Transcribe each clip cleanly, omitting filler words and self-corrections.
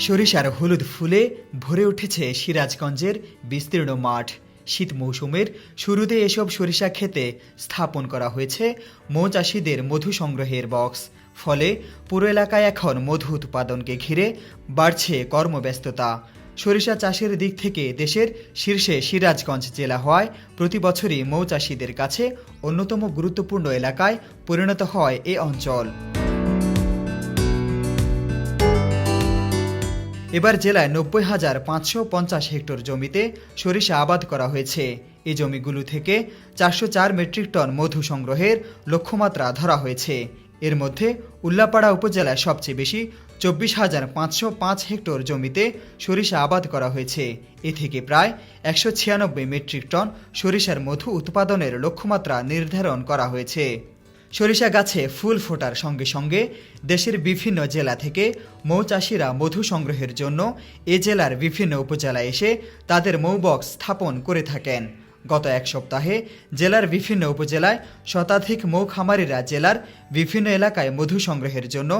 সরিষার হলুদ ফুলে ভরে উঠেছে সিরাজগঞ্জের বিস্তীর্ণ মাঠ। শীত মৌসুমের শুরুতে এসব সরিষা ক্ষেতে স্থাপন করা হয়েছে মৌচাষীদের মধু সংগ্রহের বক্স। ফলে পুরো এলাকায় এখন মধু উৎপাদনকে ঘিরে বাড়ছে কর্মব্যস্ততা। সরিষা চাষের দিক থেকে দেশের শীর্ষে সিরাজগঞ্জ জেলা হওয়ায় প্রতি বছরই মৌচাষীদের কাছে অন্যতম গুরুত্বপূর্ণ এলাকায় পরিণত হয় এ অঞ্চল। এবার জেলায় ৯০,৫৫০ হেক্টর জমিতে সরিষা আবাদ করা হয়েছে। এই জমিগুলো থেকে ৪০৪ মেট্রিক টন মধু সংগ্রহের লক্ষ্যমাত্রা ধরা হয়েছে। এর মধ্যে উল্লাপাড়া উপজেলায় সবচেয়ে বেশি ২৪,৫০৫ হেক্টর জমিতে সরিষা আবাদ করা হয়েছে। এ থেকে প্রায় ১৯৬ মেট্রিক টন সরিষার মধু উৎপাদনের লক্ষ্যমাত্রা নির্ধারণ করা হয়েছে। সরিষা গাছে ফুল ফোটার সঙ্গে সঙ্গে দেশের বিভিন্ন জেলা থেকে মৌচাষীরা মধু সংগ্রহের জন্য এ জেলার বিভিন্ন উপজেলায় এসে তাদের মৌবক্স স্থাপন করে থাকেন। গত এক সপ্তাহে জেলার বিভিন্ন উপজেলায় শতাধিক মৌ খামারিরা জেলার বিভিন্ন এলাকায় মধু সংগ্রহের জন্য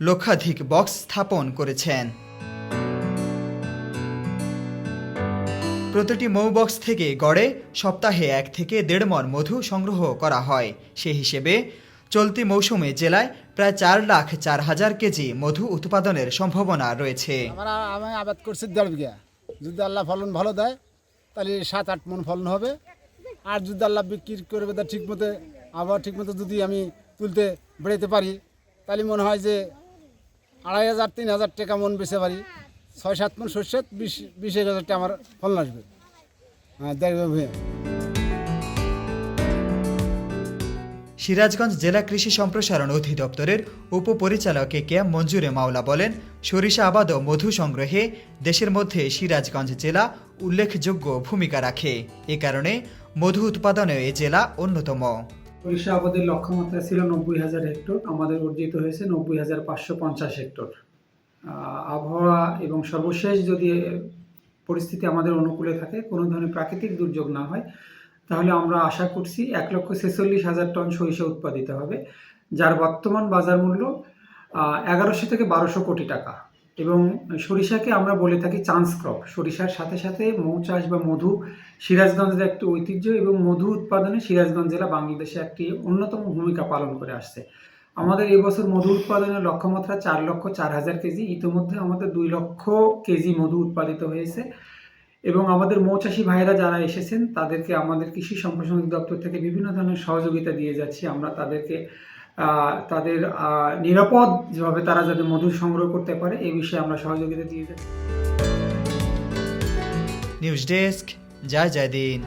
লক্ষাধিক বক্স স্থাপন করেছেন। প্রতিটি মৌ বক্স থেকে গড়ে সপ্তাহে ১ থেকে ১.৫ মণ মধু সংগ্রহ করা হয়। সে হিসেবে চলতি মৌসুমে জেলায় প্রায় ৪,০৪,০০০ কেজি মধু উৎপাদনের সম্ভাবনা রয়েছে। আমি আবাদ করছি ১.৫ বিঘা। যদি আল্লাহ ফলন ভালো দেয় তাহলে ৭-৮ মণ ফলন হবে। আর যদি আল্লাহ বিক্রি করবে তা ঠিকমতো আবার ঠিকমতো যদি আমি তুলতে বেড়াতে পারি তাহলে মনে হয় যে ২,৫০০-৩,০০০ টাকা মন বেচতে পারি। ৬-৭ মণ শস্যে ২০,০০০ টাকা আমার ফলন আসবে। হ্যাঁ, ১.৫ বিঘা। সিরাজগঞ্জ জেলা কৃষি সম্প্রসারণ অধিদপ্তরের উপপরিচালক কে মঞ্জুরে মাওলা বলেন, সরিষা আবাদ ও মধু সংগ্রহে দেশের মধ্যে সিরাজগঞ্জ জেলা উল্লেখযোগ্য ভূমিকা রাখে। এ কারণে মধু উৎপাদনে এ জেলা অন্যতম। সরিষা আবাদের লক্ষ্যমাত্রা ছিল ৯০,০০০ হেক্টর, আমাদের অর্জিত হয়েছে ৯০,৫৫০ হেক্টর। আবহাওয়া এবং সর্বশেষ যদি পরিস্থিতি আমাদের অনুকূলে থাকে, কোনো ধরনের প্রাকৃতিক দুর্যোগ না হয়, তাহলে আমরা আশা করছি ১,৪৬,০০০ টন সরিষা উৎপাদিত হবে, যার বর্তমান বাজার মূল্য ১১০০ থেকে ১২০০ কোটি টাকা। এবং সরিষাকে আমরা বলে থাকি চান্স ক্রপ। সরিষার সাথে সাথে মৌ চাষ বা মধু সিরাজগঞ্জের একটি ঐতিহ্য এবং মধু উৎপাদনে সিরাজগঞ্জ জেলা বাংলাদেশে একটি অন্যতম ভূমিকা পালন করে আসছে। আমাদের এবছর মধু উৎপাদনের লক্ষ্যমাত্রা ৪,০৪,০০০ কেজি। ইতিমধ্যে আমাদের ২ লক্ষ কেজি মধু উৎপাদিত হয়েছে এবং আমাদের মৌচাষী ভাইয়েরা যারা এসেছেন তাদেরকে আমাদের কৃষি সম্প্রসারণ দপ্তর থেকে বিভিন্ন ধরনের সহযোগিতা দিয়ে যাচ্ছি। আমরা তাদেরকে তাদের নিরাপদ যেভাবে তারা যাতে মধু সংগ্রহ করতে পারে এই বিষয়ে আমরা সহযোগিতা দিয়ে যাচ্ছি। নিউজ ডেস্ক, জয় দিন।